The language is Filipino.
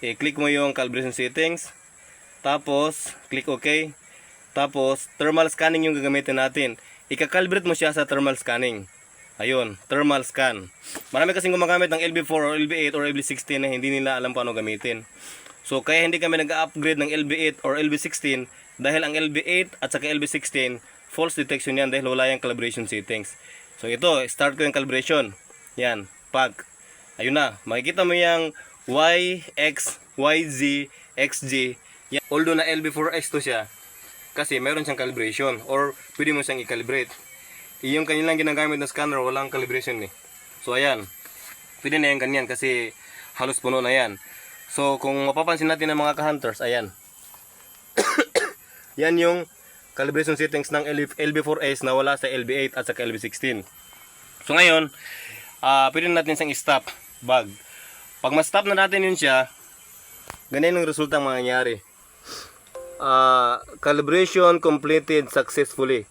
i-click mo yung calibration settings. Tapos, click OK. Tapos, thermal scanning yung gagamitin natin. Ika-calibrate mo siya sa thermal scanning. Ayun, thermal scan. Marami kasing gumagamit ng LB4 or LB8 or LB16 na hindi nila alam paano gamitin. So, kaya hindi kami nag-upgrade ng LB8 or LB16 dahil ang LB8 at saka LB16 false detection yan dahil wala yung calibration settings. So, ito, start ko yung calibration. Yan, pag. Ayun na, makikita mo yung Y, X, Y, Z, XG. Yan. Although na LB4X to siya, kasi meron siyang calibration or pwede mo siyang i-calibrate. Yung kanilang ginagamit na scanner, walang calibration eh. So, ayan. Pwede na yan ganyan kasi halos puno na yan. So, kung mapapansin natin ng mga ka-hunters, ayan. Yan yung calibration settings ng LB4S na wala sa LB8 at sa LB16. So, ngayon, pwede natin siyang stop bag. Pag ma-stop na natin yun siya, ganyan yung resulta ang mangyayari. Calibration completed successfully.